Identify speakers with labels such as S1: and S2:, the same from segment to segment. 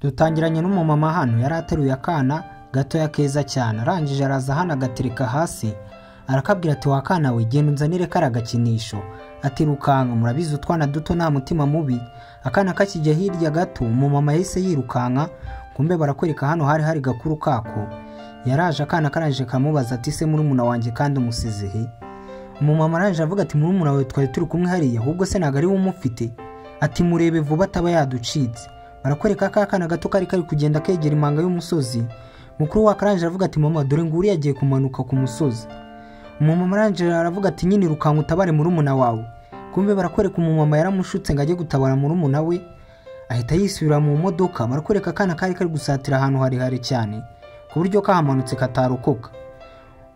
S1: Dutangiranye n'umumama hano yari ateruye akana gatoya keza cyane, arangije araza hano agatereka hasi arakabwira ati wakana we genda unzanire kara gakinisho. Ati rukanka, murabizi utwana duto nta mutima mubi. Akana kakijya hirya gato umumama yahise yirukanka, kumbe barakwereka hano hari gakuru kako. Yaraje akana karangije kamubaza ati se murumuna wanjye kandi umusize he? Umumama arangije avuga ati murumuna wawe twari turi kumwe hariya, ahubwo se ntago ari we umufite. Ati murebe vuba ataba yaducitse. Barakwereka akana gato kari kugenda kegera impanga y'umusozi. Mukuru wa karangije avuga ati mama dore nguri yagiye kumanuka ku musozi. Umumama arangije aravuga ati nyine rukanka utabare murumuna wawe. Kumbe barakwereka umumama yaramushutse ngo ajye gutabara murumuna we, ahita yisubira mu modoka. Barakwereka akana kari gusatira ahantu hari cyane ku buryo kahamanutse katarokoka.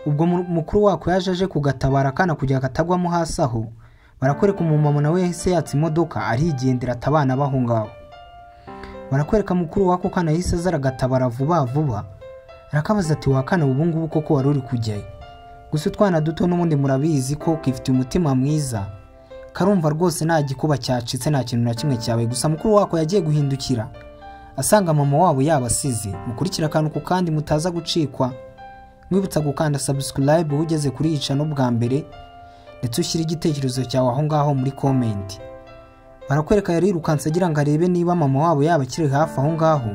S1: Ubwo mukuru wako yaje kugatabara akana kugira katagwamo hasi aho. Barakwereka umumama nawe yahise yatsa imodoka arigendera atabana bahungaho. Barakwereka mukuru wako kana yahise azaragatabara vuba. Arakabaza ati wakana ubu ngubu koko wari uri kujyayo? Gusa utwana duto n'ubundi murabizi ko kifite umutima mwiza, karumva rwose nta gikuba cyacitse nta kintu na kimwe cyawe. Gusa mukuru wako yagiye guhindukira asanga mama wabo yabasize. Mukurikira akantu ku kandi mutaza gucikwa, mwibutsa gukanda subscribe ugeze kuri yica no bwa mbere, ndetse ushyira igitekerezo cyawe aho ngaho muri comment. Barakwereka yarirukanse agira ngo arebe niba mama wabo yaba akiri hafi aho ngaho,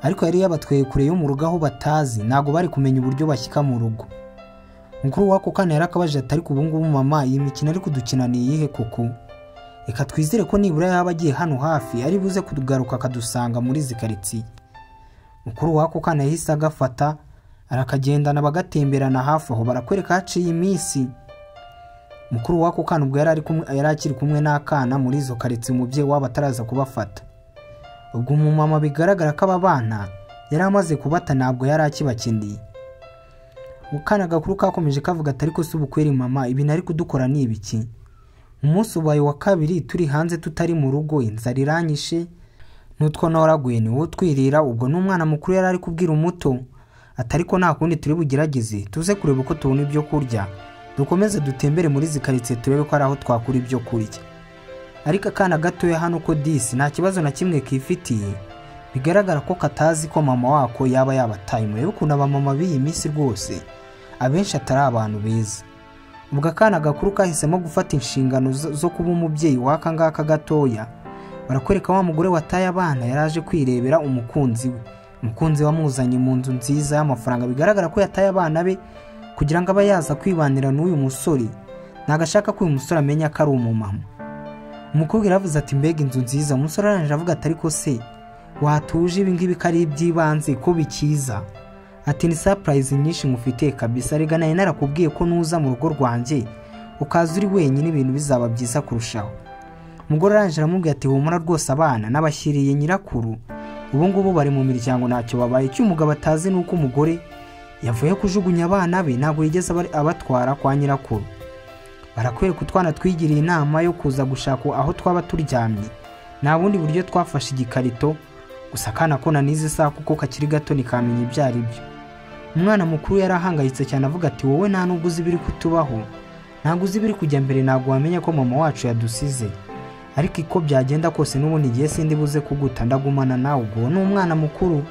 S1: ariko yari yabatweye kure yo mu rugo aho batazi, ntago bari kumenya uburyo bashyika mu rugo. Mukuru wako kana yarakabaje ati ariko ubu ngubu mama iyi mikino ari kudukina ni iyihe koko? Reka twizere ko nibura yaba agiye hano hafi ari buze kugaruka akadusanga muri zikaritsiye. Mukuru wako kana yahise agafata arakagendana bagatemberana hafi aho. Barakwereka haciye iminsi mukuru wako kana ubwo yari akiri kumwe n'akana muri izo karitsiye umubyeyi wabo ataraza kubafata. Ubwo umumama bigaragara ko aba bana yari amaze kubata ntabwo yari akibakeneye. Ukana gakuru kakomeje kavuga ati ariko se ubukweri mama ibi nari kudukora ni ibiki? Umunsi ubaye wa kabiri turi hanze tutari mu rugo, inzara iranyishe nutwo noraguye ni wo twirira. Ubwo n'umwana mukuru yari ari kubwira umuto ati ariko nta kundi turi bugerageze tuze kureba uko tubona ibyo kurya, dukomeze dutembere muri zikaritsiye turebe ko ari aho twakura ibyo kurya. Ariko akana gatoya hano ko disi nta kibazo na kimwe kifitiye, bigaragara ko katazi ko mama wako yaba yabataye. Murebe ukuntu abamama b'iyi minsi rwose abenshi atari abantu beza. Ubwo akana gakuru kahisemo gufata inshingano zo kuba umubyeyi waka ngaka gatoya. Barakwereka wa mugore wataye abana yaraje kwirebera umukunzi we. Umukunzi wamuzanye mu nzu nziza y'amafaranga, bigaragara ko yataye abana be kugira ngo abe yaza kwibanira n'uyu musore. Nagashaka ko uyu musore amenya ko ari umumama. Umukobwa yaravuze ati mbega inzu nziza. Umusore arangije avuga ati ariko se watuje ibi ngibi ko ari iby'ibanze ko bikiza? Ati ni surprise nyinshi mufite kabisa, rega naye narakubwiye ko nuza mu rugo rwanjye ukaza uri wenyine ibintu bizaba byiza kurushaho. Umugore arangije aramubwira ati humura rwose abana n'abashyiriye nyirakuru ubu ngubu bari mu miryango ntacyo babaye. Icyo umugabo atazi ni uko umugore yavuye kujugunya abana be ntabwo yigeze abatwara kwa nyirakuru. Barakwereka utwana twigiriye inama yo kuza gushaka aho twaba turyamye, nta bundi buryo twafashe igikarito. Gusa akana ko nanize saa kuko kakiri gato nikamenya ibyo ari byo. Umwana mukuru yarahangayitse cyane avuga ati wowe nta nubwo uzi ibiri kutubaho, ntabwo uzi ibiri kujya mbere, ntabwo wamenya ko mama wacu yadusize. Ariko iko byagenda kose n'ubundi igihe sindi buze kuguta ndagumana nawe. Ubwo ni umwana mukuru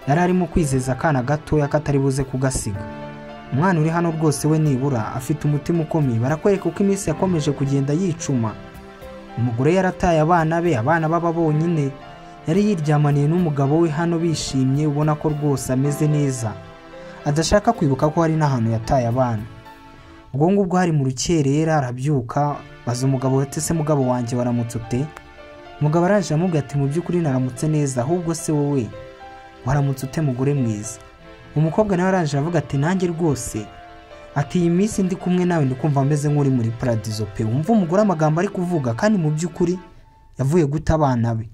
S1: yari arimo kwizeza akana gatoya katari buze kugasiga. Umwana uri hano rwose we nibura afite umutima ukomeye. Barakwereka uko iminsi yakomeje kugenda yicuma. Umugore yarataye abana be, abana baba bonyine, yari yiryamaniye n'umugabo we hano bishimye, ubona ko rwose ameze neza adashaka kwibuka ko hari n'ahantu yataye abana. Ubwo ngubwo hari mu rukerera arabyuka baza umugabo ati se mugabo wanjye waramutse ute? Umugabo arangije amubwira ati mu by'ukuri naramutse neza, ahubwo se wowe waramutse ute mugore mwiza? Umukobwa nawe arangije avuga ati nanjye rwose ati iyi minsi ndi kumwe nawe ndikumva ameze nk'uri muri paradizo pe. Umva umugore amagambo ari kuvuga kandi mu by'ukuri yavuye guta abana be.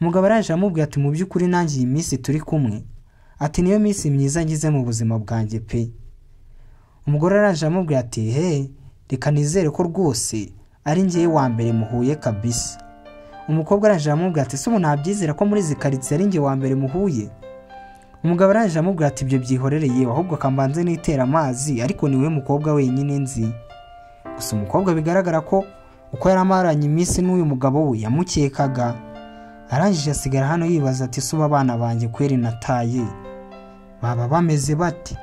S1: Umugabo arangije amubwira ati mu by'ukuri nanjye iyi minsi turi kumwe ati niyo minsi myiza ngize mu buzima bwanjye pe. Umugore arangije amubwira ati he reka nizere ko rwose ari njye wa mbere muhuye kabisa. Umukobwa arangije amubwira ati se ubu ntabyizera ko muri zikaritsiye ari njye wa mbere muhuye? Umugabo arangije amubwira ati ibyo byihorereye ahubwo akambanze nitera amazi, ariko niwe mukobwa wenyine nzi. Gusa umukobwa bigaragara ko uko yari amaranye iminsi n'uyu mugabo we yamukekaga, arangije asigara hano yibaza ati suba abana banjye kweri nataye baba bameze bate.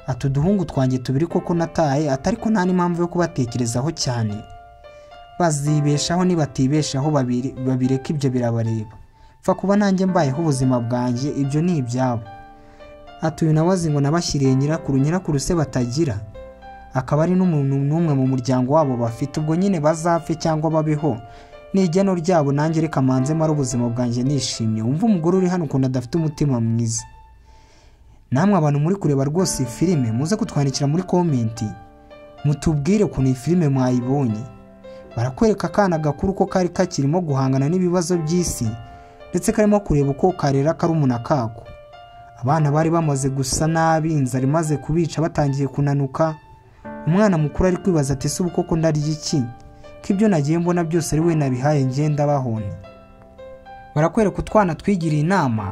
S1: ati uduhungu twanjye tubiri koko nataye, atariko nta n'impamvu yo kubatekerezaho cyane, bazibeshaho nibatibeshaho babireka ibyo birabareba, pfa kuba nanjye mbayeho ubuzima bwanjye ibyo ni ibyabo. ati uyu nawe azi ngo nabashyiriye nyirakuru se batagira, akaba ari n'umuntu n'umwe mu muryango wabo bafite, ubwo nyine bazapfe cyangwa babeho ni igeno ryabo, nanjye reka manze mara ubuzima bwanjye nishimye. wumva umugore uri hano ukuntu adafite umutima mwiza. namwe abantu muri kureba rwose iyi filime muze kutwandikira muri komenti mutubwire ukuntu iyi filime mwayibonye. barakwereka akana gakuru ko kari kakirimo guhangana n'ibibazo by'isi ndetse karimo kureba uko karera karumuna kako. abana bari bamaze gusa nabi, inzara imaze kubica batangiye kunanuka. umwana mukuru ari kwibaza ati se ubu koko ndarya iki ko ibyo nagiye mbona byose ari we nabihaye ngenda bahone. barakwereka utwana twigiriye inama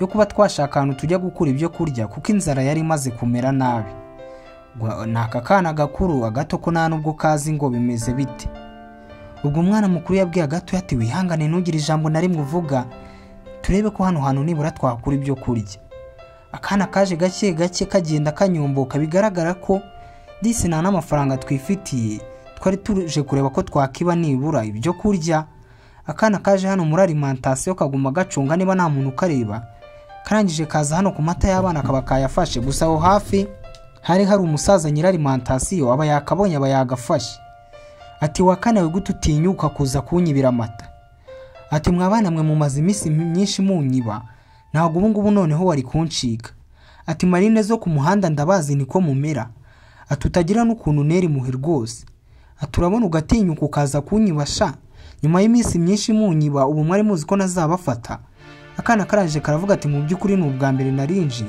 S1: yo kuba twashaka ahantu tujya gukura ibyo kurya kuko inzara yari imaze kumera nabi. ni aka kana gakuru agato ko nta nubwo kazi ngo bimeze bite. ubwo umwana mukuru yabwiye agato ati wihangane ntugire ijambo na rimwe uvuga, turebe ko hano hantu nibura twakura ibyo kurya. akana kaje gake gake kagenda kanyomboka, bigaragara ko disi nta n'amafaranga twifitiye, twari tuje kureba ko twakiba nibura ibyo kurya. akana kaje hano muri alimentation kaguma gacunga niba nta muntu kareba, karangije kaza hano ku mata y'abana kaba kayafashe. gusa aho hafi hari umusaza nyiri alimentation, aba yakabonye aba yagafashe. ati wakanawe gute utinyuka kuza kunyibira amata? ati mwabana mwe mumaze iminsi myinshi munyiba, ntabwo ubu ngubu noneho wari kuncika. ati marine zo ku muhanda ndabazi niko mumera, ati utagira n'ukuntu neri muhe rwose. ati urabona ugatinyuka ukaza kunyibasha nyuma y'iminsi myinshi munyiba, ubu mwari muzi ko nazabafata. akana karangije karavuga ati mu by'ukuri ni ubwa mbere narinje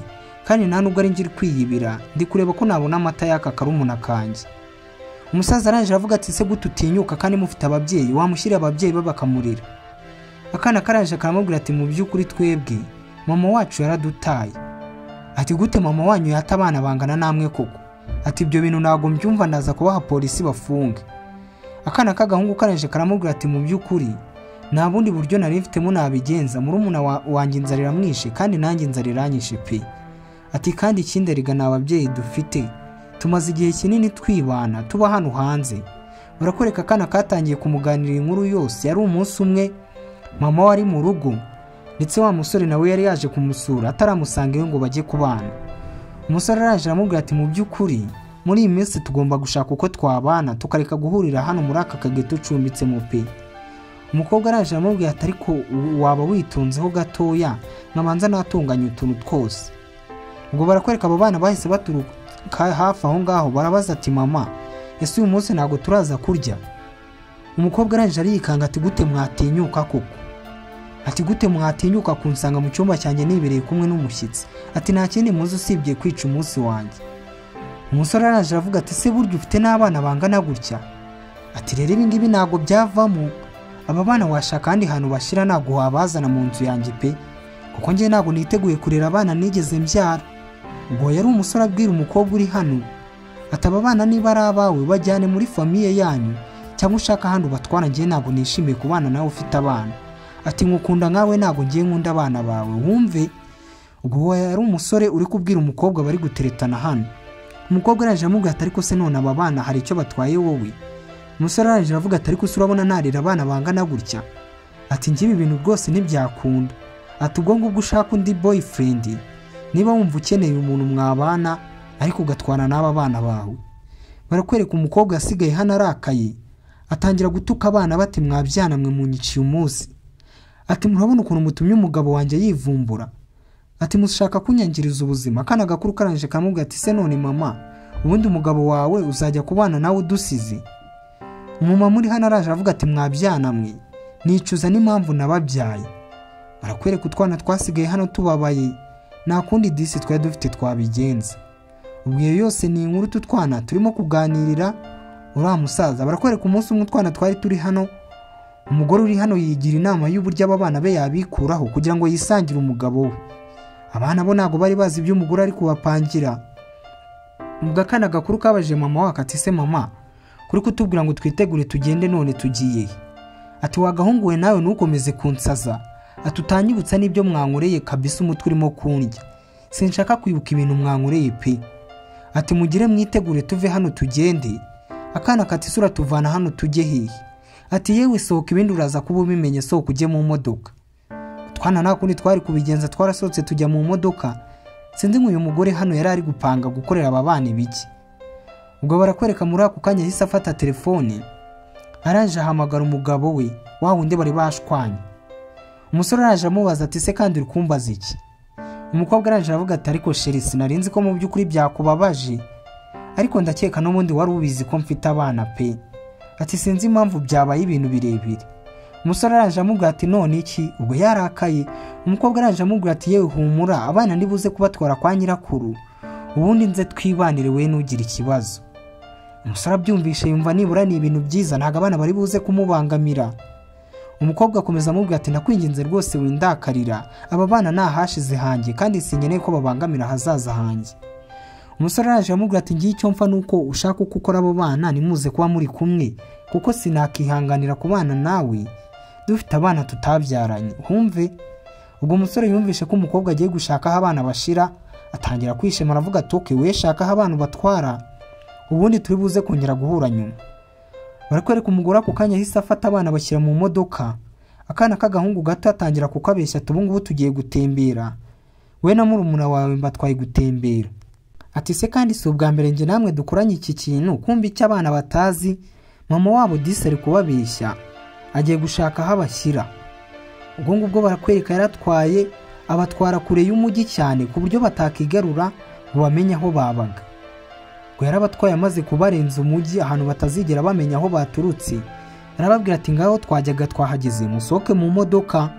S1: kandi nta nubwo ari ngiri kwiyibira, ndi kureba ko nabona amata y'aka karumuna kanjye. umusaza arangije aravuga ati se gute utinyuka kandi mufite ababyeyi, wamushyiriye ababyeyi be bakamurira. akana karangije karamubwira ati mu by'ukuri twebwe mama wacu yaradutaye. ati gute mama wanyu yata abana bangana namwe koko? ati ibyo bintu ntabwo mbyumva, ndaza kubaha polisi bafunge. akana k'agahungu karangije karamubwira ati mu by'ukuri nta bundi buryo nari mfitemo nabigenza, murumuna wanjye inzara iramwishe kandi nanjye inzara iranyishe pe. ati kandi ikindi riga ni ababyeyi dufite, tumaze igihe kinini twibana tuba hano hanze. barakwereka akana katangiye kumuganira inkuru yose. yari umunsi umwe mama wari mu rugo ndetse wa musore nawe yari yaje kumusura ataramusanga iwe ngo bajye kubana. umusore araje aramubwira ati mu by'ukuri muri iyi minsi tugomba gushaka uko twabana tukareka guhurira hano muri aka kageto ucumbitsemo pe. umukobwa araje aramubwira ati ariko waba witonzeho gatoya nkabanza natunganya utuntu twose. ubwo barakwereka abo bana bahise baturuka hafi aho ngaho, barabaza ati mama ese uyu munsi ntabwo turaza kurya? umukobwa araje arikanga ati gute mwatinyuka koko? ati gute mwatinyuka kunsanga mu cyumba cyanjye nibereye kumwe n'umushyitsi? ati nta kindi muzi usibye kwica umunsi wanjye. umusore araje aravuga ati se burya ufite n'abana bangana gutya? ati rero ibi ngibi ntabwo byavamo, aba bana washaka kandi hantu bashyira ntabwo wabazana mu nzu yanjye pe, kuko njye ntabwo niteguye kurera abana nigeze mbyara. ubwo yari umusore abwira umukobwa uri hano ati aba bana niba ari abawe bajyane muri famiye yanyu cyangwa ushaka ahandi ubatwara, njye ntabwo nishimiye kubana nawe ufite abana. ati nkukunda nkawe ntabwo ngiye nkunda abana bawe wumve. ubwo yari umusore uri kubwira umukobwa bari guteretana hano. umukobwa araje amubwira ati ariko se none aba bana hari icyo batwaye wowe? umusore araje aravuga ati ariko se urabona narira abana bangana gutya? ati njye ibi bintu rwose ntibyakunda. ati ubwo ngubwo ushaka undi boyfriend, niba wumva ukeneye umuntu mwabana ariko ugatwara n'aba bana bawe. barakwereka umukobwa yasigaye hano arakaye, atangira gutuka abana bati mwabyana mwe munyiciye umunsi. ati murabona ukuntu mutumye umugabo wanjye yivumbura? ati mushaka kunyangiriza ubuzima? akana gakuru karangije kamubwira ati se none mama ubundi umugabo wawe uzajya kubana nawe udusize? umumama uri hano araje aravuga ati mwabyana mwe nicuza n'impamvu nababyaye. barakwereka utwana twasigaye hano tubabaye, nta kundi disi twari dufite twabigenza. ubwo iyo yose ni inkuru tutwana turimo kuganirira uriya musaza. barakwereka umunsi umwe utwana twari turi hano, umugore uri hano yigira inama y'uburyo aba bana be yabikuraho kugira ngo yisangire umugabo we. abana bo ntabwo bari bazi ibyo umugore ari kubapangira. ubwo akana gakuru kabaje mama wako ati se mama kuri kutubwira ngo twitegure tugende none tugiye? ati wagahunguwe nawe ntukomeze kunsaza, ati utanyibutsa n'ibyo mwankoreye kabisa umutwe urimo kundya, sinshaka kwibuka ibintu mwankoreye pe. Ati mugire mwitegure tuve hano tugende. Akana kati sura tuvana hano tujye hehe. Ati yewe sohoka ibindi uraza kuba ubimenye, sohoka ujye mu modoka. Twana nta kundi twari kubigenza, twarasohotse tujya mu modoka. Sinzi ngo uyu mugore hano yari ari gupanga gukorera aba bana ibiki. Ubwo barakwereka muri ako kanya yahise afata telefone, araje ahamagara umugabo we wa wundi bari bashwanye. Umusore araje amubaza ati se kandi uri kumbaza iki? Umukobwa araje aravuga ati ariko sheri sinarinzi ko mu by'ukuri byakubabaje, ariko ndakeka n'ubundi wari ubizi ko mfite abana pe. Ati sinzi impamvu byabaye ibintu birebire. Umusore araje amubwira ati none iki? Ubwo yarakaye. Umukobwa araje amubwira ati yewe humura, abana nibuze kubatwara kwa nyirakuru, ubundi nze twibanire we nugira ikibazo. Umusore abyumvishe yumva nibura ni ibintu byiza, ntago abana bari buze kumubangamira. Umukobwa akomeza amubwira ati ndakwinginze rwose windakarira, aba bana nahashize hanjye kandi sinkeneye ko babangamira hazaza hanjye. Umusore araje amubwira ati ngiye icyo mfa nuko ushaka uko ukora abo bana nimuze kuba muri kumwe, kuko sinakihanganira kubana nawe dufite abana tutabyaranye, humve. Ubwo umusore yumvishe ko umukobwa agiye gushaka aho abana bashira, atangira kwishema aravuga ati okay we shaka aho abantu batwara, ubundi turi buze kongera guhura nyuma. Barakwereka umugore ako kanya ahise afata abana bashyira mu modoka. Akana k'agahungu gato atangira kukabeshya ati ubu ngubu tugiye gutembera, we na murumuna wawe mbatwaye gutembera. Ati se kandi si ubwa mbere nge namwe dukoranye iki kintu, kumbi icyo abana batazi mama wabo disi ari kubabeshya, agiye gushaka aho abashyira. Ubwo ngubwo barakwereka yaratwaye abatwara kure y'umujyi cyane ku buryo batakigarura ngo bamenye aho babaga. Ngo yarabatwaye amaze kubarenza umujyi ahantu batazigera bamenya aho baturutse, arababwira ati ngaho twajyaga twahageze musohoke mu modoka.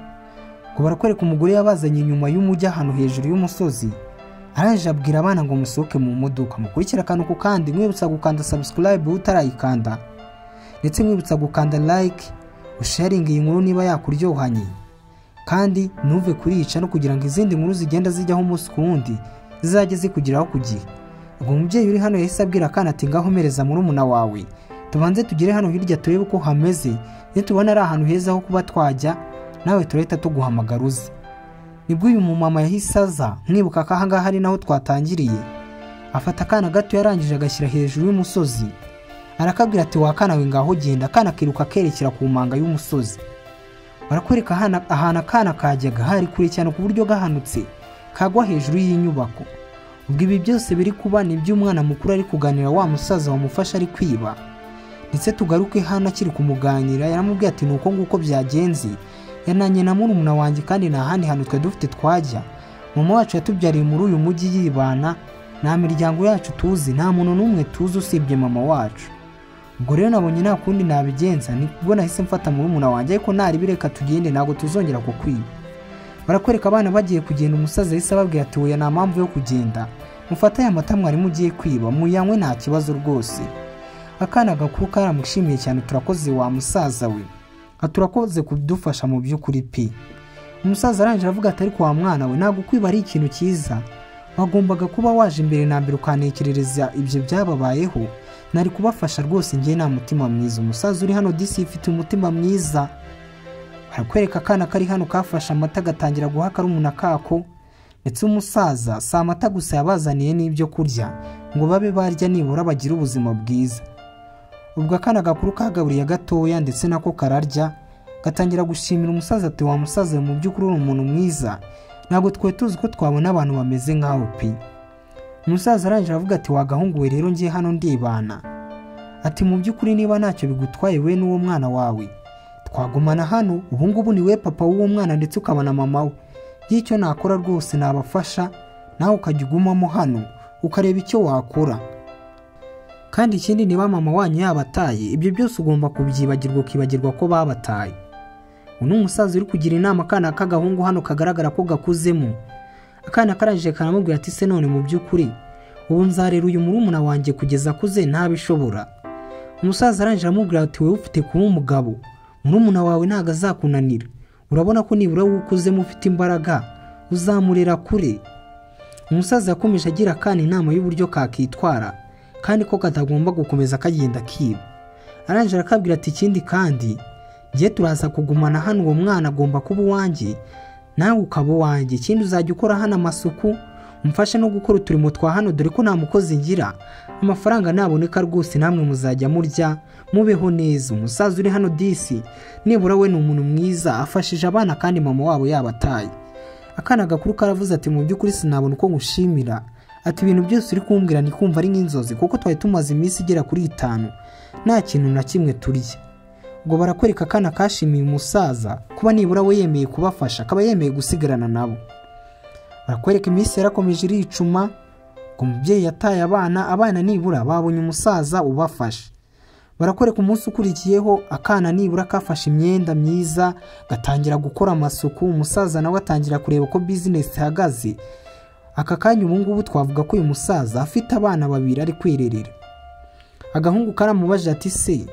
S1: Ngo barakwereka umugore yabazanye inyuma y'umujyi ahantu hejuru y'umusozi, araje abwira abana ngo musohoke mu modoka. Mukurikira akantu ku kandi, mwibutsa gukanda subscribe utarayikanda, ndetse mwibutsa gukanda like usharinga iyi nkuru niba yakuryohanye, kandi ntuve kuriyica no kugira ngo izindi nkuru zigenda zijyaho umunsi ku wundi zizajye zikugeraho ku gihe. Ubwo umubyeyi uri hano yahise abwira akana ati ngaho mereza murumuna wawe tubanze tugere hano hirya turebe uko hameze, nitubona ari ahantu heza ho kuba twajya nawe turahita tuguhamagara uze. Nibwo uyu mumama yahise aza, mwibuka ko ahangaha ari naho twatangiriye. Afata akana gato yarangije agashyira hejuru y'umusozi, arakabwira ati wakana we ngaho genda. Akana kiruka kerekera ku manga y'umusozi. Barakwereka ahantu akana kajyaga hari kure cyane ku buryo gahanutse kagwa hejuru y'inyubako. Ubwo ibi byose biri kuba ni by'umwana mukuru ari kuganira wa musaza wamufasha ari kwiba. Ndetse tugaruke hano akiri kumuganira, yaramubwiye ati nuko nguko byagenze, yananye na murumuna wanjye kandi nta handi hantu twe dufite twajya. Mama wacu yatubyariye muri uyu mujyi yibana, nta miryango yacu tuzi, nta muntu n'umwe tuzi usibye mama wacu. Ubwo rero nabonye nta kundi nabigenza, nibwo nahise mfata murumuna wanjye, ariko nari bireka tugende ntago tuzongera kukwiba. Barakwereka abana bagiye kugenda, umusaza yahise ababwira ati oya nta mpamvu yo kugenda, mufata aya mata mwari mugiye kwiba muyanywe nta kibazo rwose. Akana gakuru karamushimiye cyane, turakoze wa musaza we, aturakoze kudufasha mu by'ukuri pe. Umusaza arangije avuga ati ariko wa mwana we ntabwo kwiba ari ikintu cyiza, wagombaga kuba waje imbere na mbere ukanekerereza ibyo byababayeho, nari kubafasha rwose ngiye nta mutima mwiza. Umusaza uri hano disi ifite umutima mwiza. Barakwereka akana kari hano kafashe amata gatangira guha karumuna kako, ndetse umusaza si amata gusa yabazaniye n'ibyo kurya ngo babe barya nibura bagire ubuzima bwiza. Ubwo akana gakuru kagaburiye gatoya ndetse nako kararya, gatangira gushimira umusaza ati wa musaza mu by'ukuri uri umuntu mwiza, ntabwo twe tuzi ko twabona abantu bameze nkawe pe. Umusaza arangije avuga ati wagahunguwe rero ngiye hano ndibana, ati mu by'ukuri niba ntacyo bigutwaye we n'uwo mwana wawe twagumana hano, ubu ngubu ni we papa w'uwo mwana ndetse ukabana mama we. Y'icyo nakora rwose nabafasha, nawe ukajya ugumamo hano ukareba icyo wakora. Kandi ikindi niba mama wanyu yabataye, ibyo byose ugomba kubyibagirwa ukibagirwa ko babataye. Uno umusaza uri kugira inama akana k'agahungu hano kagaragara ko gakuzemo. Akana karangije karamubwira ati se none mu by'ukuri ubu nzarera uyu murumuna wanjye kugeza akuze ntabishobora. Umusaza arangije aramubwira ati wowe ufite kuba umugabo, murumuna wawe ntago azakunanira, urabona ko nibura wukuzemo ufite imbaraga uzamurera kure. Umusaza yakomeje agira akana inama y'uburyo kakitwara kandi ko katagomba gukomeza kagenda kiba. Arangije arakabwira ati ikindi kandi Ngiye turaza kugumana hano, uwo mwana agomba kuba uwanjye nawe ukaba uwanjye. Ikindi uzajya ukora hano amasuku, umfashe no gukora uturimo twa hano dore ko nta mukozi ngira. Amafaranga naboneka rwose namwe muzajya murya mubeho neza. Umusaza uri hano disi nibura we ni umuntu mwiza, afashije abana kandi mama wabo yabataye. Akana gakuru karavuze ati mu by'ukuri sinabona uko ngushimira. Ati ibintu byose uri kumbwira ni kumva ari nk'inzozi kuko twari tumaze iminsi igera kuri 5 nta kintu na kimwe turya. Ubwo barakwereka akana kashimiye umusaza kuba nibura we yemeye kubafasha, akaba yemeye gusigarana nabo. Barakwereka iminsi yarakomeje iricuma ngo umubyeyi yataye abana nibura babonye umusaza ubafasha. Barakwereka umunsi ukurikiyeho akana nibura kafashe imyenda myiza gatangira gukora amasuku, umusaza nawe atangira kureba ko business ihagaze. Aka kanya ubu ngubu twavuga ko uyu musaza afite abana 2 ari kwirerera. Agahungu karamubaje ati se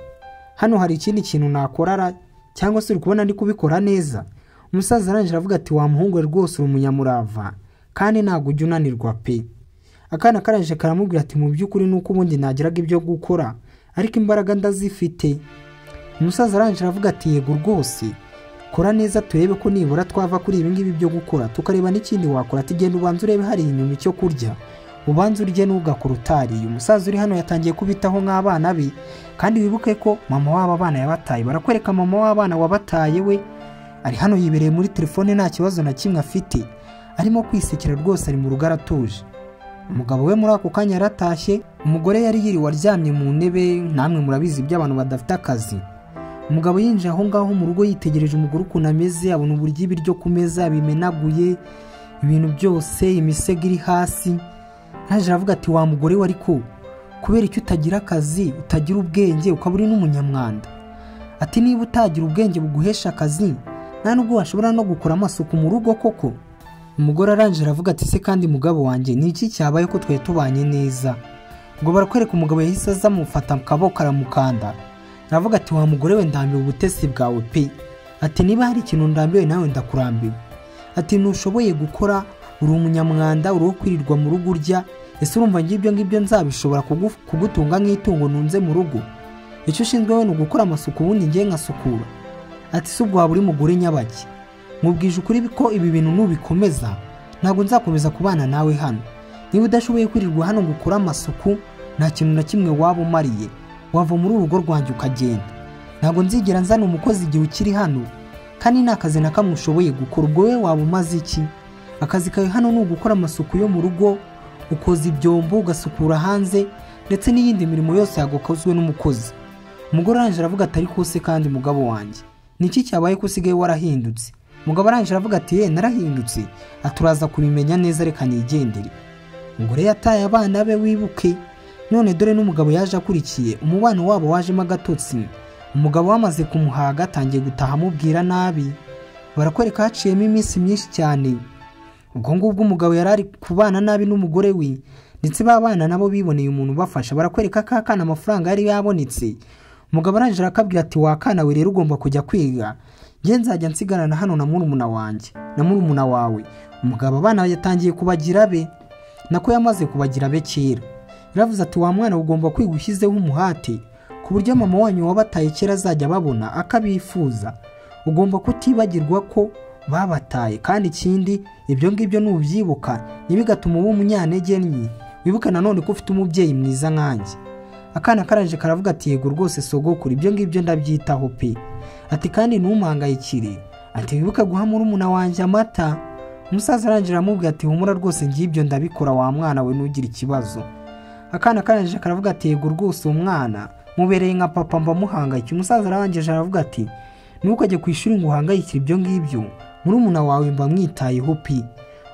S1: hano hari ikindi kintu nakorara cyangwa se uri kubona ndi kubikora neza? Umusaza arangije avuga ati wa muhungu rwose uri umunyamurava kandi ntago ujya unanirwa pe. Akana karangije karamubwira ati mu by'ukuri nuko ubundi nagiraga ibyo gukora ariko imbaraga ndazifite. Umusaza arangije avuga ati yego rwose kora neza turebe ko nibura twava kuri ibi ngibi byo gukora tukareba n'ikindi wakora. Ati genda ubanze urebe hari inyuma icyo kurya, ubanze urye n'ugakora utariye. Umusaza uri hano yatangiye kubitaho nk'abana be kandi wibuke ko mama wabo abana yabataye. Barakwereka mama w'abana wabataye we ari hano yibereye muri telefone nta kibazo na kimwe afite, arimo kwisekera rwose, ari mu rugo aratuje. Umugabo we muri ako kanya yaratashye, umugore yari yiriwe aryamye mu ntebe. Namwe murabizi by'abantu badafite akazi. Umugabo yinjiye aho ngaho mu rugo yitegereje umugore ukuntu ameze, abona uburyo ibiryo ku meza bimenaguye, ibintu byose imisego iri hasi. Naje aravuga ati wa mugore wari ko kubera icyo utagira akazi, utagira ubwenge, ukaba uri n'umunyamwanda. Ati niba utagira ubwenge buguhesha akazi nta nubwo washobora no gukora amasuku mu rugo koko. Umugore arangije aravuga ati se kandi mugabo wanjye ni iki cyabaye ko twe tubanye neza? Ubwo barakwereka umugabo yahise aza amufata mu kaboko aramukanda. Aravuga ati wa mugore we ndambiwe ubutesi bwawe pe. Ati niba hari ikintu ndambiwe nawe ndakurambiwe. Ati ntushoboye gukora, uri umunyamwanda, uri kwirirwa mu rugo urya. Ese urumva ngibyo nzabishobora kugutunga nk'itungo nunze mu rugo? Icyo ushinzwe we ni ugukora amasuku ubundi ngiye nkasukura. Ati se ubwo waba uri mugore nyabaki? Mubwije ukuri ko ibi bintu nubikomeza ntabwo nzakomeza kubana nawe hano. Niba udashoboye kwirirwa hano gukora amasuku nta kintu na kimwe waba umariye, wava muri urugo rwanjye ukagenda. Ntabwo nzigera nzana umukozi igihe ukiri hano kandi nta kazi na kamwe ushoboye gukora. Ubwo we waba umaze iki? Akazi kawe hano ni ugukora amasuku yo mu rugo, ukoza ibyombo, ugasukura hanze ndetse n'iyindi mirimo yose yagokozwe n'umukozi. Umugore arangije aravuga ati ariko se kandi mugabo wanjye niki cyabaye ko usigaye warahindutse? Umugabo arangije aravuga ati narahindutse. Aturaza kubimenya neza reka nigendere. Umugore yataye abana be wibuke. None dore n'umugabo yaje akurikiye, umubano wabo wajemo agatotsi. Umugabo wamaze kumuhaga atangiye gutaha amubwira nabi. Barakwereka haciyemo iminsi myinshi cyane. Ubwo ngubwo umugabo yarari kubana nabi n'umugore we ndetse babana nabo biboneye umuntu bafasha. Barakwereka kakana amafaranga yari yabonetse. Umugabo arangije arakabwira ati wakana we rero ugomba kujya kwiga, nge nzajya nsigarana hano na murumuna wanjye na murumuna wawe. Umugabo abana yatangiye kubagira be, nako yamaze kubagira be kera. Yaravuze ati wa mwana ugomba kwiga ushyizeho umuhate ku buryo mama wanyu wabataye kera azajya babona akabifuza. Ugomba kutibagirwa ko babataye kandi ikindi ibyo ngibyo nubyibuka nibigatuma uba umunyantege nke. Wibuka nanone ko ufite umubyeyi mwiza nkanjye. Akana karanje karavuga ati yego rwose sogokuru ibyo ngibyo ndabyitaho pe. Ati kandi ntumangayikire. Ati wibuka guha murumuna wanjye amata. Umusaza arangije aramubwira ati humura rwose ngibyo ndabikora wa mwana we nugira ikibazo. Akana karanje karavuga ati yego rwose umwana mubereye nka papa mba muhangayiki. Umusaza arangije aravuga ati ntukajye kwishuri ngo uhangayikire ibyo ngibyo, murumuna wawe mba mwitayeho pe.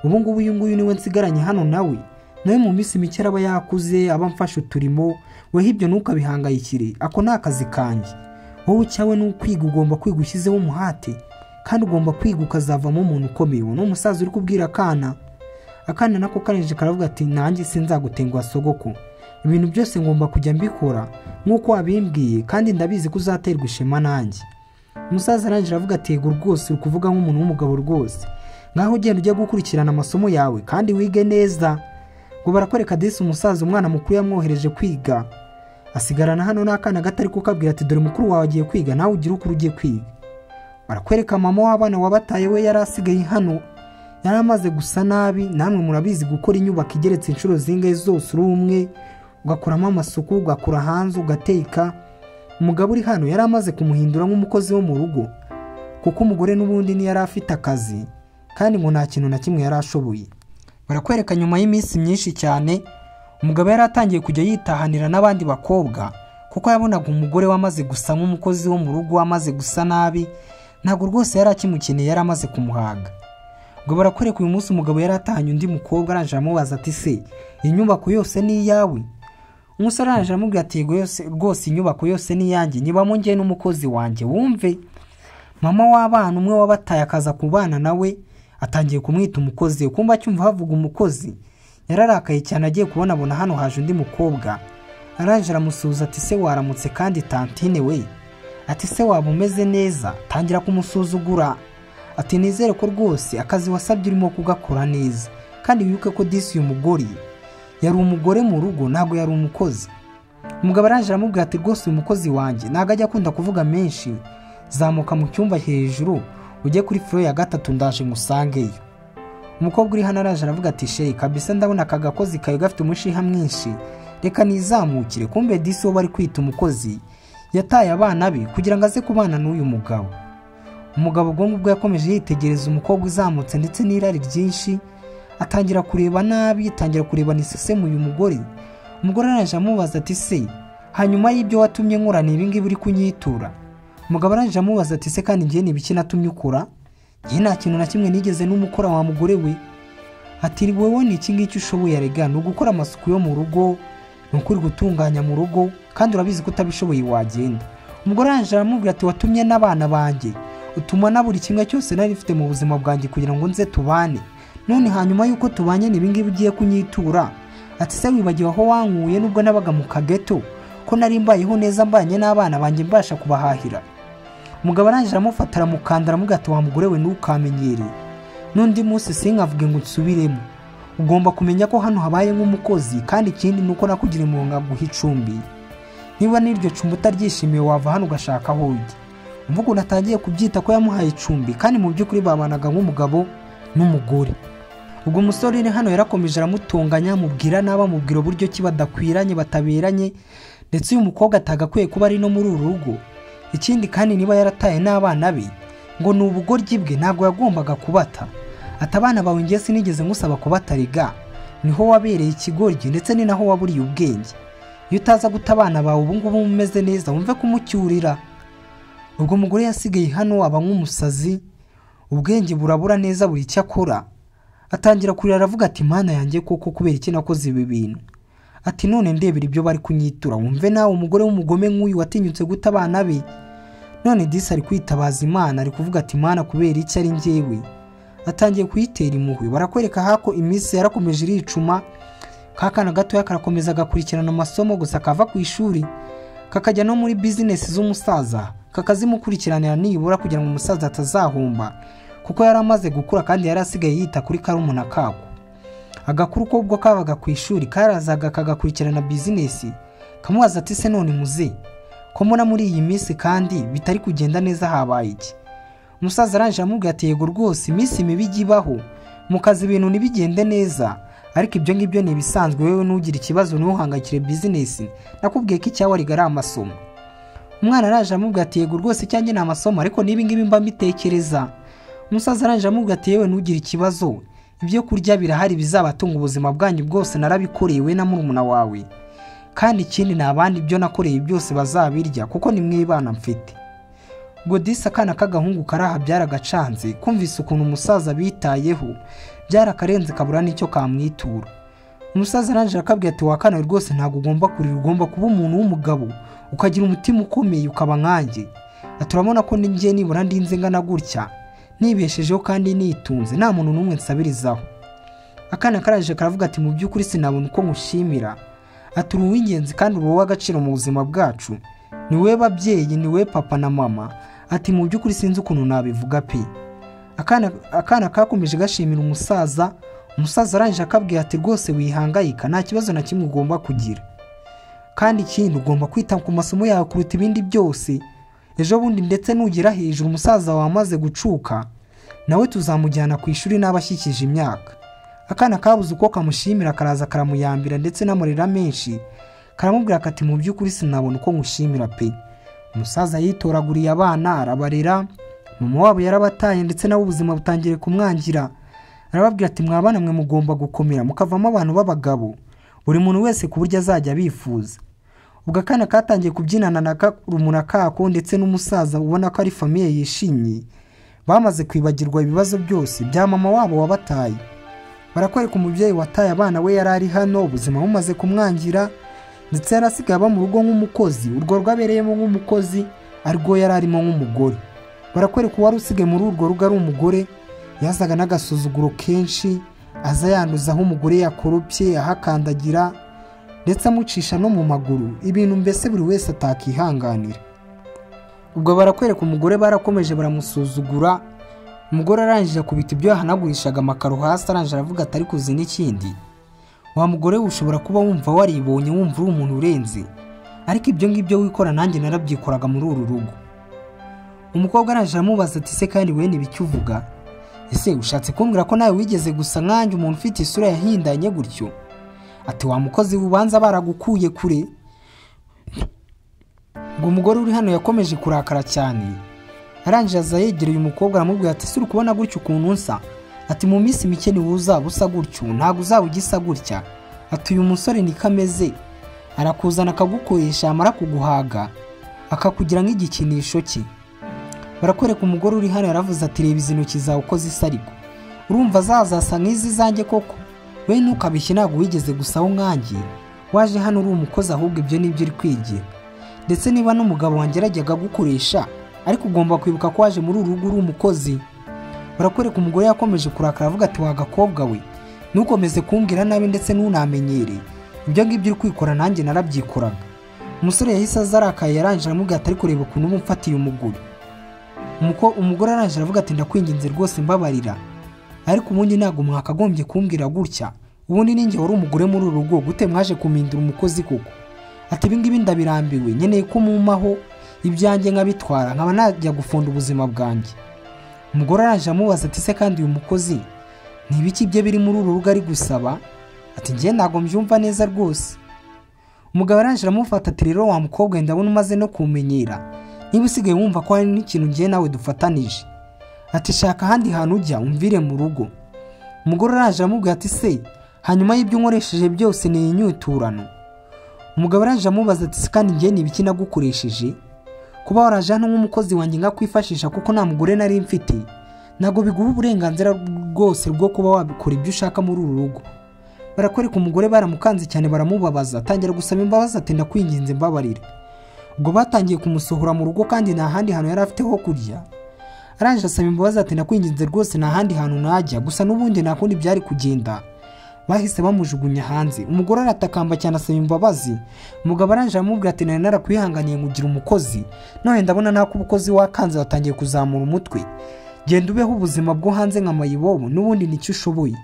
S1: Ubu ngubu uyu nguyu niwe nsigaranye hano nawe mu minsi mike aba yakuze aba mfashe uturimo. We ibyo ntukabihangayikire, ako nta kazi kanjye. Wowe cyawe n'ukwiga ugomba kwiga ushyizeho umuhate kandi ugomba kwiga ukazavamo umuntu ukomeye. Uwo umusaza uri kubwira akana. Akana nako karanje karavuga ati nanjye sinzagutenguha sogoko, ibintu byose ngomba kujya mbikora nkuko wabimbwiye kandi ndabizi ko uzaterwa ishema nanjye. Umusaza arangije aravuga ati yego rwose uri kuvuga nk'umuntu w'umugabo rwose, ngaho ugenda ujya gukurikirana amasomo yawe kandi wige neza. Ngo barakwereka disi umusaza umwana mukuru yamwohereje kwiga, asigarana hano n'akana gato ari kukabwira ati dore mukuru wawe agiye kwiga nawe ugira uko ugiye kwiga. barakwereka mama w'abana wabataye we yari asigaye hano, yari amaze gusa nabi. Namwe murabizi gukora inyubako igeretse inshuro zingahe zose uri umwe, ugakoramo amasuku, ugakora hanze, ugateka. Umugabo uri hano yari amaze kumuhindura nk'umukozi wo mu rugo, kuko umugore n'ubundi ni yari afite akazi kandi ngo nta kintu na kimwe yari ashoboye. Barakwereka nyuma y'iminsi myinshi cyane umugabo yari atangiye kujya yitahanira n'abandi bakobwa, kuko yabonaga umugore wamaze gusa nk'umukozi wo mu rugo, amaze gusa nabi, ntabwo rwose yari akimukeneye, yari amaze kumuhaga. Ubwo barakwereka uyu munsi umugabo yari atahanye undi mukobwa, aranje amubaza ati se iyi nyubako yose ni iyawe? Umusore aranje amubwira ati yego rwose inyubako yose ni iyanjye, nyibamo njye n'umukozi wanjye. Wumve mama w'abana umwe wabataye akaza kubana nawe atangiye kumwita umukozi we. Kumva cyumva havuga umukozi, yararakaye cyane agiye kubona abona hano haje undi mukobwa. Aranje aramusuhuza ati se waramutse kandi tantine we? Ati se waba umeze neza? Tangira kumusuzugura. Ati nizere ko rwose akazi wasabye urimo kugakora neza, kandi wibuke ko disi uyu mugore yari umugore mu rugo, ntabwo yari umukozi. Umugabo aranje aramubwira ati rwose uyu mukozi wanjye ntabwo ajya akunda kuvuga menshi, zamuka mu cyumba hejuru ujye kuri floor ya 3 ndaje ngusangeyo. Umukobwa uri hano aranje aravuga ati sheri kabisa ndabona aka gakozi kayo gafite umushiha mwinshi, reka nizamukire. Kumbe disi wo bari kwita umukozi yataye abana be kugira ngo aze kubana n'uyu mugabo. Umugabo ubwo yakomeje yitegereza umukobwa uzamutse ndetse n'irari ryinshi, atangira kureba nabi, atangira kureba n'isese mu uyu mugore. Umugore aranje amubaza ati se hanyuma y'ibyo watumye nkorana ibi ngibi uri kunyitura? Umugabo aranje amubaza ati se kandi ngiye nibiki natumye ukora? Ngiye nta kintu na kimwe nigeze n'umukora wa mugore we. Ati wowe ni iki ngiki ushoboye arega, no gukora amasuku yo mu rugo, no kuri gutunganya mu rugo, kandi urabizi ko utabishoboye wagenda. Umugore aranje aramubwira ati watumye n'abana banjye, utuma na buri kimwe cyose nari mfite mu buzima bwanjye kugira ngo nze tubane, none hanyuma yuko tubanye nibingibi ugiye kunyitura? Ati se wibagiwe aho wankuye nubwo nabaga mu kageto, ko nari mbayeho neza mbanye n'abana banjye mbasha kubahahira? Umugabo aranje aramufatira mukandara aramubwira ati wa mugore we ntukamenyere, n'undi munsi sinkavuge ngo nsubiremo. Ugomba kumenya ko hano habaye nk'umukozi, kandi ikindi nuko nakugire mu ngaguha icumbi. Niba n'iryo cumbi utaryishimiye wava hano ugashaka aho ujya. Umvugo natangiye kubyita ko yamuhaye icumbi, kandi mu by'ukuri babanaga nk'umugabo n'umugore. Ubwo umusore uri hano yarakomeje aramutonganya, mubwira naba mubwira uburyo ki badakwiranye bataberanye, ndetse uyu mukobwa atagakwiye kuba ari no muri uru rugo. Ikindi kandi niba yarataye n'abana be ngo ni ubugoryi bwe, ntabwo yagombaga kubata. Atabana bawe ngiye sinigeze ngusaba kubatariga, niho wabereye ikigoryi ndetse ni naho waburiye ubwenge. Iyo utaza guta abana bawe ubu ngubu umeze neza wumve kumucyurira. Ubwo umugore yasigaye hano aba nk'umusazi, ubwenge burabura neza buri icyo akora. Atangira kurira aravuga ati mana yanjye koko kubera iki nakoze ibi bintu? Ati none ndebera ibyo bari kunyitura, wumve nawe umugore w'umugome nk'uyu watinyutse guta abana be. None disi ari kwitabaza Imana, ari kuvuga ati Mana kubera iki ari njyewe? Atangiye kuyitera impuhwe. Barakwereka hako iminsi yarakomeje iricuma, kakana gato yakarakomeza gakurikirana amasomo gusa kava ku ishuri kakajya no muri business z'umusaza, kakazimukurikiranira nibura kugira ngo umusaza atazahomba, kuko yari amaze gukura kandi yari asigaye yita kuri karumuna kako. Agakuru ko ubwo kabaga ku ishuri karazaga kagakurikirana business, kamubaza ati se none muze ko mbona muri iyi minsi kandi bitari kugenda neza habaye iki? Umusaza aranje amubwira ati yego rwose iminsi mibi igibaho mu kazi ibintu nibigende neza, ariko ibyo ngibyo ni ibisanzwe, wewe nugira ikibazo ntuhangayikire business, nakubwiye ko icyawe ari amasomo. Umwana araje amubwira ati yego rwose cyanjye ni amasomo, ariko nibi ngibi mba mbitekereza. Umusaza aranje amubwira ati yewe nugira ikibazo, ibyo kurya birahari bizabatunga ubuzima bwanyu bwose, narabikorewe na murumuna wawe, kandi ikindi nabandi ibyo nakoreye byose bazabirya kuko ni mwibana mfite. Ubwo disi akana k'agahungu karaha byaragacanze, kumvise ukuntu umusaza bitayeho byarakarenze kabura n'icyo kamwitura. Umusaza aranje akabwira ati wakana rwose ntabwo ugomba kurira, ugomba kuba umuntu w'umugabo ukagira umutima ukomeye ukaba nkanjye. Aturabona ko ninjye nibura ndinze ngana gutya nibeshejeho kandi nitunze, nta muntu n'umwe nsabirizaho. Akana karaje karavuga ati mu by'ukuri sinabona uko ngushimira, ati uri uw'ingenzi kandi uri uw'agaciro mu buzima bwacu, ni we babyeyi, ni we papa na mama. Ati mu by'ukuri sinzi ukuntu nabivuga pe. Akana kakomeje gashimira umusaza. Umusaza aranje akabwira ati rwose wihangayika, nta kibazo na kimwe ugomba kugira, kandi ikindi ugomba kwita ku masomo yawe kuruta ibindi byose. ejo bundi ndetse nugera hejuru umusaza wamaze gucuka nawe tuzamujyana ku ishuri n'abashyikije imyaka. Akana kabuze uko kamushimira karaza karamuyambira ndetse n'amurera menshi, karamubwira kati mu by'ukuri sinabona uko ngushimira pe. Umusaza yitoraguriye abana arabarera, mama wabo yarabataye ndetse nawe ubuzima butangiye kumwangira. Arababwira ati mwabana mwe mugomba gukomera mukavamo abantu b'abagabo, buri muntu wese ku buryo azajya bifuza. Ubwo akana katangiye kubyinana na karumuna kako ndetse n'umusaza ubona ko ari famiye yishimye, bamaze kwibagirwa ibibazo byose bya mama wabo wabataye. Barakwereka umubyeyi wataye abana we yarari hano, ubuzima bumaze kumwangira ndetse yarasigaye aba mu rugo nk'umukozi, urwo rwabereyemo nk'umukozi ariko yararimo nk'umugore. Barakwereka uwari usigaye muri urwo rugo ari umugore, yazaga n'agasuzuguro kenshi, aza yanduza aho umugore yakorupye ahakandagira ndetse amucisha no mu maguru, ibintu mbese buri wese atakihanganira. Ubwo barakwereka umugore barakomeje baramusuzugura. Umugore arangije kubita ibyo yahanagurishaga amakaro hasi, arangije aravuga atari kuzi n'ikindi. Wa mugore ushobora kuba wumva waribonye wumva uri umuntu urenze, ariko ibyo ngibyo wikora nanjye narabyikoraga muri uru rugo. Umukobwa arangije amubaza ati se kandi we n'ibiki uvuga? Ese ushatse kumbwira ko nawe wigeze gusa nkanjye umuntu ufite isura yahindanye gutyo? Ati wa mukozi ubanza baragukuye kure. Ngo umugore uri hano yakomeje kurakara cyane, arangije aza yegereye umukobwa aramubwira ati suri kubona gutyo ukuntu nsa? Ati mu minsi mike ni uzaba usa gutyo, ntabwo uzaba ugisa gutya. Ati uyu musore ni kameze, arakuzana akagukoresha amara kuguhaga akakugira nk'igikinisho cye. Barakwereka umugore uri hano yaravuze ati reba izi ntoki zawe uko zisa, ariko urumva zazasa nk'izi zanjye koko? We ntukabishye ntabwo wigeze gusaho nkanjye, waje hano uri umukozi ahubwo ibyo nibyo uri kwigira. Ndetse niba n'umugabo wanjye yarajyaga gukoresha, ariko ugomba kwibuka ko waje muri uru rugo uri umukozi. Barakwereka umugore yakomeje kurakara avuga ati wa gakobwa we, ntukomeze kumbwira nabi ndetse ntunamenyere, ibyo ngibyo uri kwikora nanjye narabyikoraga. Umusore yahise azarakaye yarangije aramubwira ati ariko reba ukuntu umufatiye umugore. Umugore arangije aravuga ati ndakwinginze rwose mbabarira, ariko ubundi ntabwo mwakagombye kumbwira gutya, ubundi ninjye wari umugore muri uru rugo, gute mwaje kumindura umukozi koko? Ati ibi ngibi ndabirambiwe, nkeneye ko mumaho ibyanjye nkabitwara nkaba najya gufunda ubuzima bwanjye. Umugore arangije amubaza ati se kandi uyu mukozi ni ibiki bye biri muri uru rugo ari gusaba? Ati njye ntabwo mbyumva neza rwose. Umugabo arangije aramufata ati rero wa mukobwa ndabona umaze no kumenyera, niba usigaye wumva ko hari n'ikintu ngiye nawe dufatanije, ati shaka ahandi hantu ujya umvire mu rugo. Umugore arangije aramubwira ati se hanyuma y'ibyo unkoresheje byose ni inyuturano? Umugabo arangije amubaza ati se kandi njye ni ibiki nagukoresheje? Kuba waraje hano nk'umukozi wanjye ngakwifashisha kuko nta mugore nari mfite, ntabwo biguha uburenganzira rwose bwo kuba wabikora ibyo ushaka muri uru rugo. Barakwereka umugore baramukanze cyane baramubabaza, atangira gusaba imbabazi ati ndakwinginze mbabarire. Ubwo batangiye kumusohora mu rugo kandi nta handi hantu yari afite ho kurya. Arangije asaba imbabazi ati ndakwinginze rwose nta handi hantu najya, gusa n'ubundi nta kundi byari kugenda. Bahise bamujugunya hanze. Umugore aratakamba cyane asaba imbabazi. Umugabo arangije aramubwira ati nari narakwihanganiye ngugira umukozi, none ndabona nta kubukozi wakanze watangiye kuzamura umutwe. Genda ubeho ubuzima bwo hanze nka mayibobo n'ubundi nicyo ushoboye.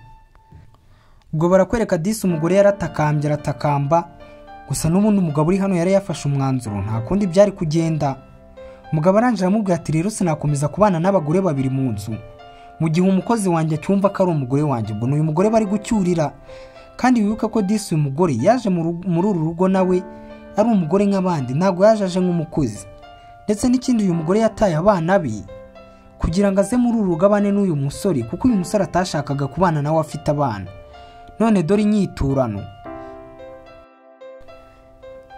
S1: Ubwo barakwereka disi umugore yaratakambye aratakamba, gusa n'ubundi umugabo uri hano yari yafashe umwanzuro, nta kundi byari kugenda. Umugabo arangije aramubwira ati rero sinakomeza kubana n'abagore babiri mu nzu, mu gihe umukozi wanjye acyumva ko ari umugore wanjye. Mbona uyu mugore bari gucyurira, kandi wibuka ko disi uyu mugore yaje muri uru rugo nawe ari umugore nk'abandi, ntabwo yaje aje nk'umukozi. Ndetse n'ikindi uyu mugore yataye abana be kugira ngo aze muri uru rugo abane n'uyu musore, kuko uyu musore atashakaga kubana nawe afite abana. None dore inyiturano.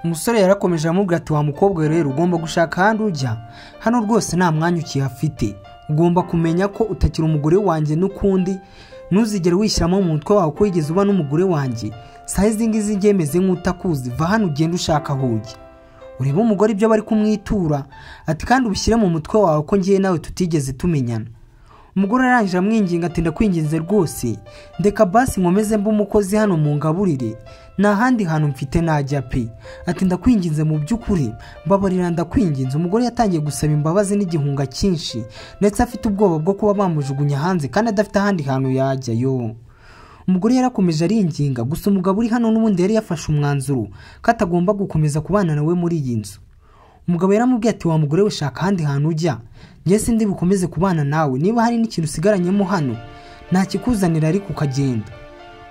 S1: Umusore yarakomeje aramubwira ati wa mukobwa rero ugomba gushaka ahandi ujya, hano rwose nta mwanya ukihafite. Ugomba kumenya ko utakiri umugore wanjye n'ukundi, ntuzigere wishyiramo mu mutwe wawe ko wigeze uba n'umugore wanjye. Saa izi ngizi ngemeze nk'utakuzi, va hano ugenda ushaka aho ujya. Ureba umugore ibyo bari kumwitura, ati kandi ubishyire mu mutwe wawe ko ngiye nawe tutigeze tumenyana. Umugore arangije amwinginga ati ndakwinginze rwose ndeka basi nkomeze mba umukozi hano mu ngaburire, nta handi hantu mfite najya pe. Ati ndakwinginze mu by'ukuri mbabarira ndakwinginze. Umugore yatangiye gusaba imbabazi n'igihunga cyinshi, ndetse afite ubwoba bwo kuba bamujugunya hanze kandi adafite ahandi hantu yajya. Yo umugore yarakomeje aringinga, gusa umugabo uri hano n'ubundi yari yafashe umwanzuro ko atagomba gukomeza kubana nawe muri iyi nzu. umugabo yaramubwiye ati wa mugore we shaka ahandi hantu ujya, njye sindi bukomeze kubana nawe, niba hari n'ikintu usigaranyemo hano nta kikuzanira ariko ukagenda.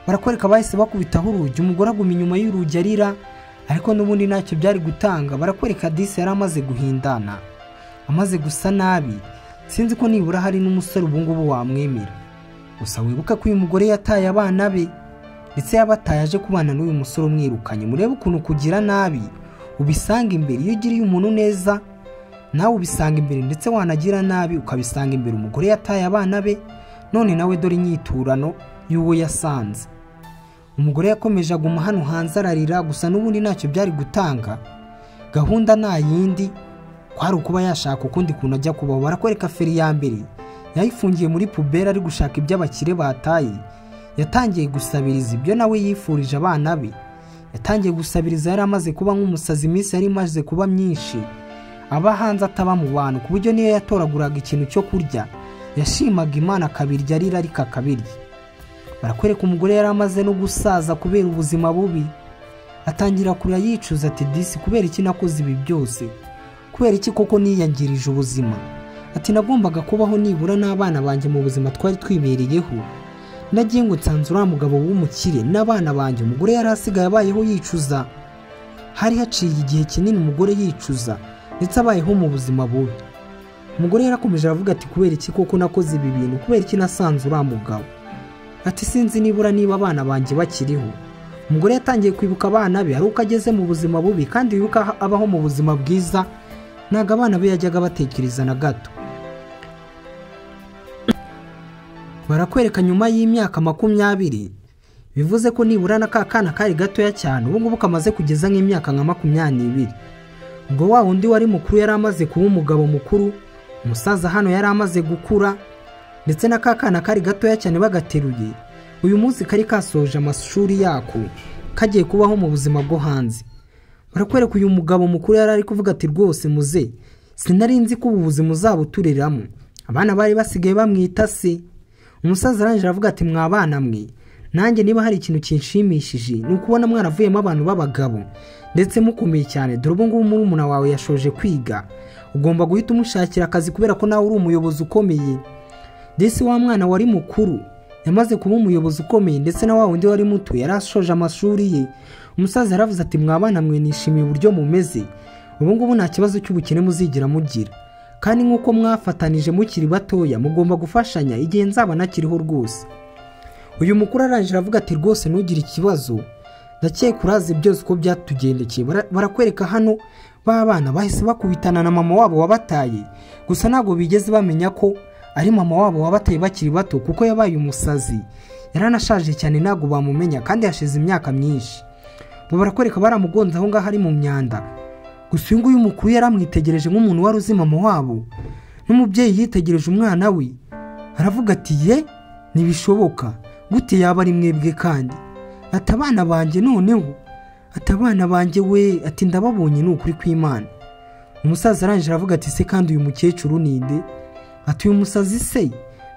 S1: Barakwereka bahise bakubitaho urugi, umugore aguma inyuma y'urugi arira, ariko n'ubundi ntacyo byari gutanga. Barakwereka Disi yari amaze guhindana, amaze gusa nabi, sinzi ko nibura hari n'umusore ubungubu wamwemera. Gusa wibuka ko uyu mugore yataye abana be, ndetse yabataye aje kubana n'uyu musore umwirukanye. Murebe ukuntu kugira nabi ubisanga imbere. Iyo ugiriye umuntu neza nawe ubisanga imbere, ndetse wanagira nabi ukabisanga imbere. Umugore yataye abana be, none nawe dore inyiturano y'uwo yasanze. Umugore yakomeje aguma hano hanze ararira, gusa n'ubundi ntacyo byari gutanga. Gahunda nta yindi kwari ukuba yashaka ukundi kuntu ajya kubaho. Barakwereka feri ya mbere yayifungiye muri pubera ari gushaka ibyo abakire bataye. Yatangiye gusabiriza ibyo nawe yifurije abana be. Yatangiye gusabiriza, yari amaze kuba nk'umusazi, iminsi yari imaze kuba myinshi aba hanze ataba mu bantu, ku buryo niyo yatoraguraga ikintu cyo kurya yashimaga Imana akabirya arira ariko akabirya. Barakwereka umugore yari amaze no gusaza kubera ubuzima bubi. Atangira kurira yicuza ati Disi, kubera iki nakoze ibi byose? Kubera iki koko niyangirije ubuzima? Ati nagombaga kubaho nibura n'abana banjye mu buzima twari twibereyeho. Nagiye ngo nsanze uriya mugabo w'umukire n'abana banjye. Umugore yari asigaye abayeho yicuza. Hari haciye igihe kinini umugore yicuza, ndetse abayeho mu buzima bubi. Umugore yarakomeje aravuga ati kubera iki koko nakoze ibi bintu? Kubera iki nasanze uriya mugabo? Ati sinzi nibura niba abana banjye bakiriho. Umugore yatangiye kwibuka abana be, ari uko ageze mu buzima bubi, kandi wibuka abaho mu buzima bwiza ntago abana be yajyaga batekereza na gato. Barakwereka nyuma y'imyaka 20, bivuze ko nibura na kakana kari gatoya cyane, ubu ngubu kamaze kugeza nk'imyaka nka 22. Ubwo wa wundi wari mukuru yari amaze kuba umugabo mukuru, umusaza hano yari amaze gukura, ndetse na kakana kari gatoya cyane bagateruye. Uyu munsi kari kasoje amashuri yako, kagiye kubaho mu buzima bwo hanze. Barakwereka uyu mugabo mukuru yari ari kuvuga ati rwose muze, sinari nzi ko ubu buzima uzabuturiramo. Abana bari basigaye bamwita se. Umusaza arangije aravuga ati mwabana mwe, nanjye niba hari ikintu kinshimishije ni ukubona mwaravuyemo abantu b'abagabo ndetse mukomeye cyane. Dore ubu ngubu murumuna wawe yashoje kwiga, ugomba guhita umushakira akazi kubera ko nawe uri umuyobozi ukomeye. Disi wa mwana wari mukuru yamaze kuba umuyobozi ukomeye, ndetse na wa wundi wari muto yari ashoje amashuri ye. Umusaza yaravuze ati mwabana mwe, nishimiye uburyo mumeze. Ubu ngubu nta kibazo cy'ubukene muzigira mugira, kandi nk'uko mwafatanije mukiri batoya mugomba gufashanya igihe nzaba nakiriho rwose. Uyu mukuru arangije aravuga ati rwose ntugire ikibazo, ndakeka urazi byose uko byatugendekeye. Barakwereka hano b'abana bahise bakubitana na mama wabo wabataye, gusa ntabwo bigeze bamenya ko ari mama wabo wabataye bakiri bato, kuko yabaye umusazi, yaranashaje cyane ntabwo bamumenya, kandi hashize imyaka myinshi. Barakwereka baramugonze aho ngaho ari mu myanda. Gusa uyu nguyu mukuru yaramwitegereje nk'umuntu wari uzi mama wabo, n'umubyeyi yitegereje umwana we aravuga ati ye ntibishoboka, gute yaba ari mwebwe kandi? Ati abana banjye noneho, ati abana banjye we, ati ndababonye ni ukuri kw'Imana. Umusaza arangije aravuga ati se kandi uyu mukecuru ninde? Ati uyu musazi se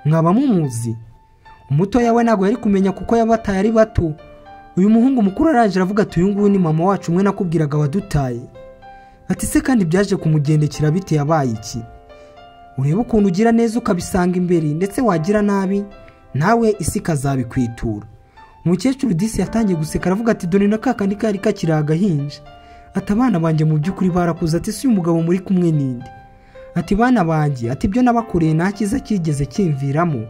S1: mwaba mumuzi? Umutoya we ntabwo yari kumenya kuko yabataye ari bato. Uyu muhungu mukuru arangije aravuga ati uyu nguyu ni mama wacu umwe nakubwiraga wadutaye. Ati se kandi byaje kumugendekera bite, yabaye iki? Urebe ukuntu ugira neza ukabisanga imbere, ndetse wagira nabi nawe isi kazabikwitura. Umukecuru Disi yatangiye guseka aravuga ati dore na kakandi kari kakiri agahinja. Ati abana banjye mu by'ukuri barakuze. Ati si uyu mugabo muri kumwe ninde? Ati bana banjye, ati ibyo nabakoreye nta cyiza kigeze kimviramo.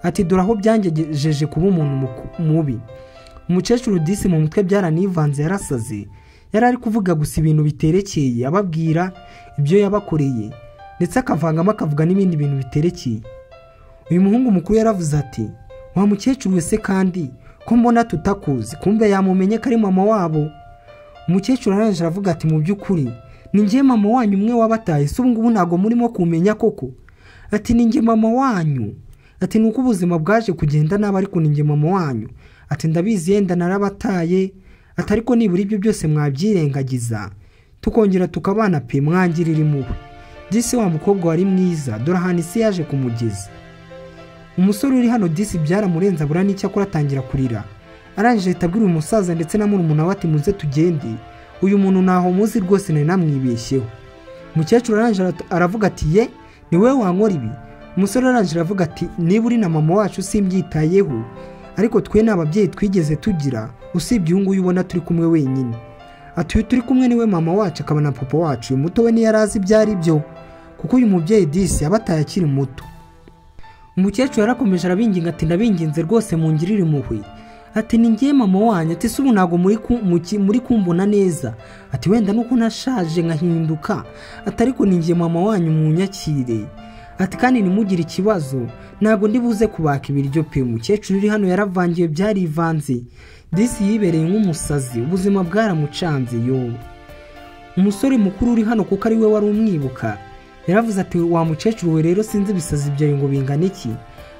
S1: Ati dore aho byangejeje kuba umuntu mubi. Umukecuru Disi mu mutwe byaranivanze, yarasaze. Yari ari kuvuga gusa ibintu biterekeye, ababwira ibyo yabakoreye, ndetse akavangamo akavuga n'ibindi bintu biterekeye. Uyu muhungu mukuru yaravuze ati wa mukecuru wese kandi ko mbona tutakuzi, kumbe yamumenye ko ari mama wabo. Umukecuru arangije aravuga ati mu by'ukuri ni njye mama wanyu umwe wabataye, se ubu ngubu ntabwo murimo kumenya koko? Ati ni njye mama wanyu. Ati nuko ubuzima bwaje kugenda nabi, ariko ni njye mama wanyu. Ati ndabizi yenda narabataye, ati ariko nibura ibyo byose mwabyirengagiza tukongera tukabana pe, mwangirira impuhwe. Disi wa mukobwa wari mwiza, dore ahantu isi yaje kumugeza. Umusore uri hano Disi byaramurenza abura n'icyo akora, atangira kurira. Arangije atabwira uyu musaza ndetse na murumuna we ati muze tugende, uyu muntu ntaho muzi rwose nari namwibeshyeho. umukecuru arangije aravuga ati ye ni wowe wankora ibi. Umusore arangije aravuga ati niba uri na mama wacu simbyitayeho, ariko twe ni ababyeyi twigeze tugira usibye uyu nguyu ubona turi kumwe wenyine. Ati uyu turi kumwe niwe mama wacu akaba na papa wacu, uyu muto we ntiyarazi ibyo ari byo kuko uyu mubyeyi disi yabataye akiri muto. Umukecuru yarakomeje arabinginga ati ndabinginze rwose mungirire impuhwe. Ati ni ngiye mama wanyu. Ati se ubu ntabwo muri kumbona neza. Ati wenda nuko nashaje nkahinduka. Ati ariko ni ngiye mama wanyu munyakire. Ati kandi nimugire ikibazo ntabwo ndibuze kubaka ibiryo pe. Umukecuru uri hano yaravangiye byarivanze, disi yibereye nk'umusazi, ubuzima bwaramucanze yo. Umusore mukuru uri hano kuko ari we wari umwibuka yaravuze ati wa mukecuru we rero sinzi ibisazi byawe ngo bingana iki,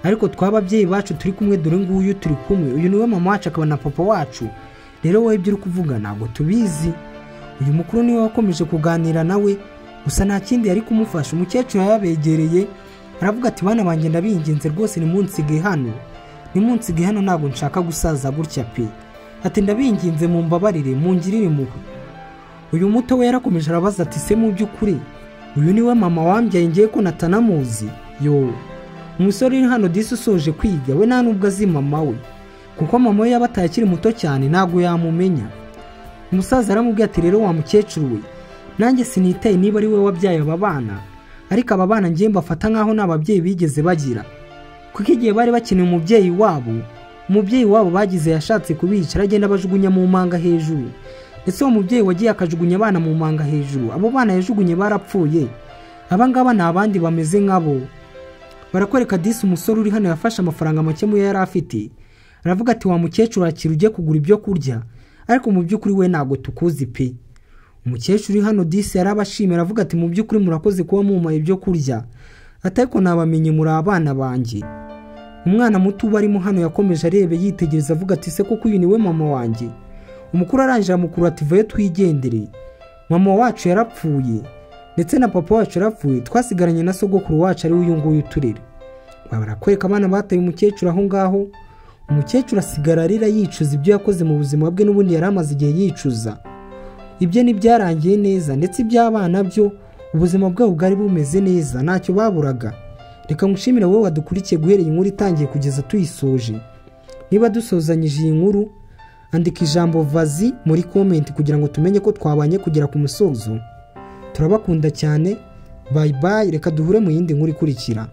S1: ariko twababyeyi bacu turi kumwe dore nguyu turi kumwe, uyu niwe mama wacu akaba na papa wacu, rero wowe ibyo uri kuvuga ntabwo tubizi. Uyu mukuru niwe wakomeje kuganira nawe gusa nta kindi yari kumufasha. Umukecuru yabegereye aravuga ati bana banjye ndabinginze rwose nimunsige hano ntabwo nshaka gusaza gutya pe. Ati ndabinginze mumbabarire mungirire impuhwe. Uyu muto we yarakomeje arabaza ati se mu by'ukuri uyu niwe mama wambyaye ngiye ko natanamuzi yo. Umusore uri hano disi usoje kwiga we nta nubwo azi mama we kuko mama we yabataye akiri muto cyane ntabwo yamumenya. Umusaza aramubwira ati rero wa mukecuru we nanjye sinitaye niba ari we wabyaye aba bana, ariko aba bana ngiye mbafata nkaho nta babyeyi bigeze bagira kuko igihe bari bakeneye umubyeyi wabo bagize yashatse kubica aragenda bajugunya mu manga hejuru, ndetse uwo mubyeyi wagiye akajugunya abana mu manga hejuru, abo bana yajugunye barapfuye. Abangaba ni abandi bameze nkabo. Barakwereka disi umusore uri hano yafashe amafaranga make mu yari afite, aravuga ati wa mukecuru akira ujye kugura ibyo kurya, ariko mu by'ukuri we ntabwo tukuzi pe. Umukecuru uri hano disi yarabashimira avuga ati mu by'ukuri murakoze kuba mumpaye ibyo kurya, ariko nabamenye muri abana banjye. Umwana muto barimo hano yakomeje arebe yitegereza avuga ati se koko uyu niwe mama wanjye. Umukuru arangije amukuru ati vayo twigendere, mama wacu yarapfuye ndetse na papa wacu yarapfuye, twasigaranye na sogokuru wacu ari uyu nguyu turere. Barakwereka abana bataye umukecuru aho ngaho. Umukecuru asigara arira yicuza ibyo yakoze mu buzima bwe, n'ubundi yari amaze igihe yicuza. Ibyo ntibyarangiye neza, ndetse iby'abana byo ubuzima bwabo bwari bumeze neza ntacyo baburaga. Reka ngushimire wowe wadukurikiye guhereye inkuru itangiye kugeza tuyisoje. Niba dusozanyije iyi nkuru andika ijambo vazi muri comment kugira ngo tumenye ko twabanye kugera ku musozo. Turabakunda cyane. Bye bye, reka duhure mu yindi nkuru ikurikira.